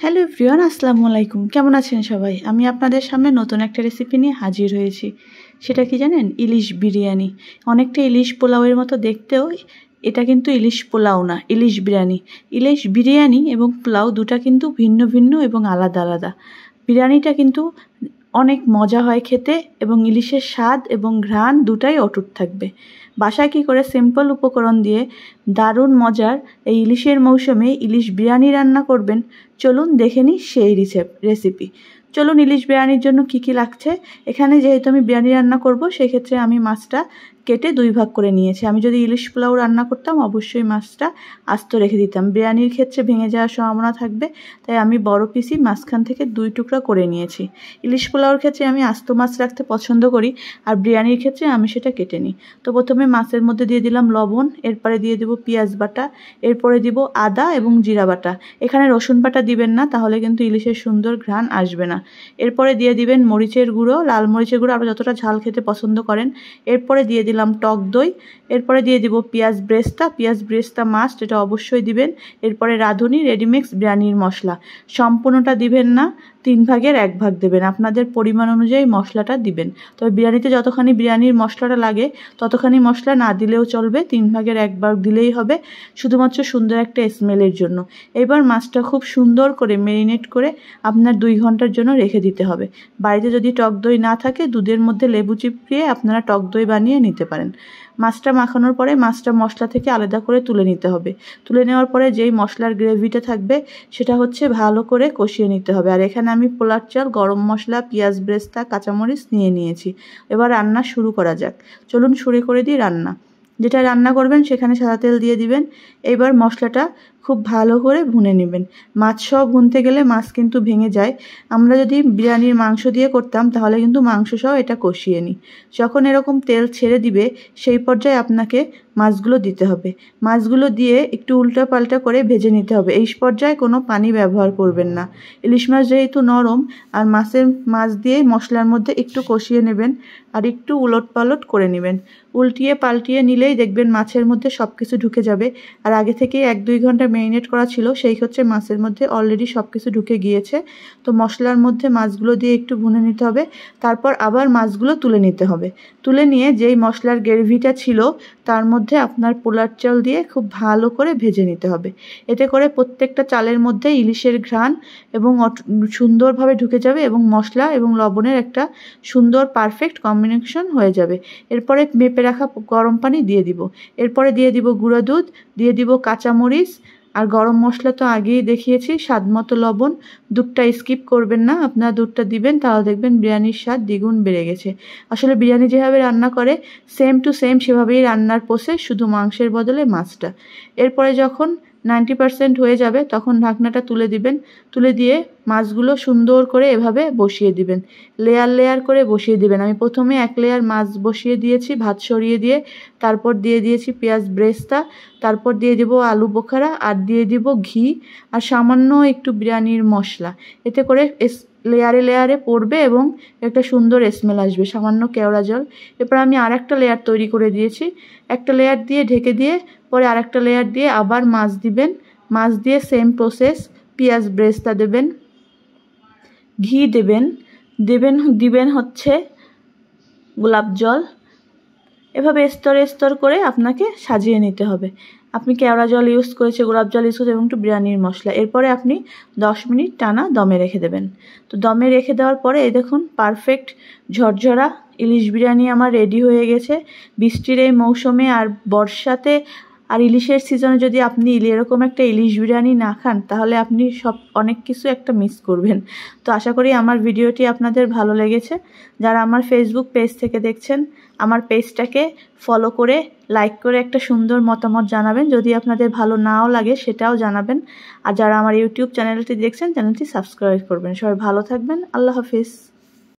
Hello everyone, আসসালামু আলাইকুম। কেমন আছেন সবাই? আমি আপনাদের সামনে নতুন একটা রেসিপি নিয়ে হাজির হয়েছি। সেটা কি জানেন? ইলিশ বিরিয়ানি। অনেকটা ইলিশ পোলাওয়ের মতো দেখতেও, এটা কিন্তু ইলিশ পোলাও না, ইলিশ বিরিয়ানি। ইলিশ বিরিয়ানি এবং পোলাও দুটা কিন্তু ভিন্ন ভিন্ন এবং আলাদা আলাদা। বিরিয়ানিটা কিন্তু অনেক মজা হয় খেতে এবং ইলিশের স্বাদ এবং ঘ্রাণ দুটাই অটুট থাকবে। বাসায় কী করে সিম্পল উপকরণ দিয়ে দারুণ মজার এই ইলিশের মৌসুমে ইলিশ বিরিয়ানি রান্না করবেন, চলুন দেখে নিই সেই রেসিপি। চলুন, ইলিশ বিরিয়ানির জন্য কি কি লাগছে। এখানে যেহেতু আমি বিরিয়ানি রান্না করব, সেক্ষেত্রে আমি মাছটা কেটে 2 ভাগ করে নিয়েছি। আমি যদি ইলিশ পোলাও রান্না করতাম অবশ্যই মাছটা আস্ত রেখে দিতাম। বিরিয়ানির ক্ষেত্রে ভেঙে যাওয়ার সম্ভাবনা থাকবে, তাই আমি বড় পিসই মাঝখান থেকে 2 টুকরা করে নিয়েছি। ইলিশ পোলাওর ক্ষেত্রে আমি আস্ত মাছ রাখতে পছন্দ করি, আর বিরিয়ানির ক্ষেত্রে আমি সেটা কেটে নিই। তো প্রথমে মাছের মধ্যে দিয়ে দিলাম লবণ, এরপরে দিয়ে দেবো পেঁয়াজ বাটা, এরপরে দিব আদা এবং জিরা বাটা। এখানে রসুন বাটা দিবেন না, তাহলে কিন্তু ইলিশের সুন্দর ঘ্রাণ আসবে না। এরপরে দিয়ে দিবেন মরিচের গুঁড়ো, লাল মরিচের গুঁড়ো, আপনারা যতটা ঝাল খেতে পছন্দ করেন। এরপরে দিয়ে দিলাম টক দই, এরপরে দিয়ে দিব পেঁয়াজ ব্রেস্তা মাস্ট, এটা অবশ্যই দিবেন। এরপরে রাঁধুনি রেডিমিক্স বিরিয়ানির মশলা, সম্পূর্ণটা দিবেন না, 3 ভাগের 1 ভাগ দেবেন। আপনাদের পরিমাণ অনুযায়ী মশলাটা দিবেন। তবে বিরিয়ানিতে যতখানি বিরিয়ানির মশলাটা লাগে ততখানি মশলা না দিলেও চলবে, 3 ভাগের 1 ভাগ দিলেই হবে, শুধুমাত্র সুন্দর একটা স্মেলের জন্য। এবার মাছটা খুব সুন্দর করে ম্যারিনেট করে আপনার 2 ঘন্টার জন্য রেখে দিতে হবে। বাড়িতে যদি টক দই না থাকে, দুধের মধ্যে লেবু চিপড়িয়ে আপনারা টক দই বানিয়ে নিতে পারেন। মাছটা মাখানোর পরে মাছটা মশলা থেকে আলাদা করে তুলে নিতে হবে। তুলে নেওয়ার পরে যেই মশলার গ্রেভিটা থাকবে সেটা হচ্ছে ভালো করে কষিয়ে নিতে হবে। আর এখানে আমি পোলার চাল, গরম মশলা, পেঁয়াজ ব্রেস্তা, কাঁচামরিচ নিয়ে নিয়েছি। এবার রান্না শুরু করা যাক। চলুন শুরু করে দিই রান্না। যেটা রান্না করবেন সেখানে সাদা তেল দিয়ে দিবেন। এবার মশলাটা খুব ভালো করে ভুনে নেবেন। মাছ সহ ভুনতে গেলে মাছ কিন্তু ভেঙে যায়। আমরা যদি বিরিয়ানির মাংস দিয়ে করতাম তাহলে কিন্তু মাংস সহ এটা কষিয়ে নিই। যখন এরকম তেল ছেড়ে দিবে সেই পর্যায়ে আপনাকে মাছগুলো দিতে হবে। মাছগুলো দিয়ে একটু উল্টা পাল্টা করে ভেজে নিতে হবে। এই পর্যায়ে কোনো পানি ব্যবহার করবেন না। ইলিশ মাছ যেহেতু নরম, আর মাছ দিয়ে মশলার মধ্যে একটু কষিয়ে নেবেন আর একটু উলট পালট করে নেবেন। উল্টিয়ে পাল্টিয়ে নিলেই দেখবেন মাছের মধ্যে সব কিছু ঢুকে যাবে। আর আগে থেকেই 1-2 ঘন্টা ম্যারিনেট করা ছিল, সেই হচ্ছে মাছের মধ্যে অলরেডি সব কিছু ঢুকে গিয়েছে। তো মশলার মধ্যে মাছগুলো দিয়ে একটু ভুনে নিতে হবে, তারপর আবার মাছগুলো তুলে নিতে হবে। তুলে নিয়ে যেই মশলার গ্রেভিটা ছিল তার মধ্যে আপনার পোলার চাল দিয়ে খুব ভালো করে ভেজে নিতে হবে। এতে করে প্রত্যেকটা চালের মধ্যে ইলিশের ঘ্রাণ এবং সুন্দরভাবে ঢুকে যাবে এবং মশলা এবং লবণের একটা সুন্দর পারফেক্ট কম্বিনেশন হয়ে যাবে। এরপরে মেপে রাখা গরম পানি দিয়ে দিব। এরপরে দিয়ে দিব গুঁড়া দুধ, দিয়ে দিব কাঁচামরিচ আর গরম মশলা তো আগেই দেখিয়েছি, স্বাদ মতো লবণ। দুধটা স্কিপ করবেন না, আপনারা দুধটা দিবেন, তাহলে দেখবেন বিরিয়ানির স্বাদ দ্বিগুণ বেড়ে গেছে। আসলে বিরিয়ানি যেভাবে রান্না করে সেম টু সেম সেভাবেই রান্নার প্রসেস, শুধু মাংসের বদলে মাছটা। এরপরে যখন 90% হয়ে যাবে তখন ঢাকনাটা তুলে দিবেন। তুলে দিয়ে মাছগুলো সুন্দর করে এভাবে বসিয়ে দিবেন, লেয়ার লেয়ার করে বসিয়ে দিবেন। আমি প্রথমে 1 লেয়ার মাছ বসিয়ে দিয়েছি ভাত সরিয়ে দিয়ে, তারপর দিয়ে দিয়েছি পেঁয়াজ ব্রেস্তা, তারপর দিয়ে দেবো আলু বোখারা, আর দিয়ে দিব ঘি আর সামান্য একটু বিরিয়ানির মশলা। এতে করে লেয়ারে লেয়ারে পড়বে এবং একটা সুন্দর স্মেল আসবে, সামান্য কেওড়া জল। এরপর আমি আরেকটা লেয়ার তৈরি করে দিয়েছি। একটা লেয়ার দিয়ে ঢেকে দিয়ে পরে আরেকটা লেয়ার দিয়ে আবার মাছ দিবেন। মাছ দিয়ে সেম প্রসেস, পেঁয়াজ ব্রেস্তা দেবেন, ঘি দিবেন হচ্ছে গোলাপ জল। এভাবে স্তরে স্তর করে আপনাকে সাজিয়ে নিতে হবে। আপনি কেওড়া জল ইউজ করেছে, গোলাপ জল ইউজ করেছে এবং একটু বিরিয়ানির মশলা। এরপরে আপনি 10 মিনিট টানা দমে রেখে দেবেন। তো দমে রেখে দেওয়ার পরে এই দেখুন পারফেক্ট ঝরঝরা ইলিশ বিরিয়ানি আমার রেডি হয়ে গেছে। বৃষ্টির এই মৌসুমে আর বর্ষাতে আর ইলিশের সিজনে যদি আপনি এরকম একটা ইলিশ বিরিয়ানি না খান, তাহলে আপনি অনেক কিছু একটা মিস করবেন। তো আশা করি আমার ভিডিওটি আপনাদের ভালো লেগেছে। যারা আমার ফেসবুক পেজ থেকে দেখছেন, আমার পেজটাকে ফলো করে লাইক করে একটা সুন্দর মতামত জানাবেন। যদি আপনাদের ভালো নাও লাগে সেটাও জানাবেন। আর যারা আমার ইউটিউব চ্যানেলটি দেখছেন, চ্যানেলটি সাবস্ক্রাইব করবেন। সবাই ভালো থাকবেন। আল্লাহ হাফিজ।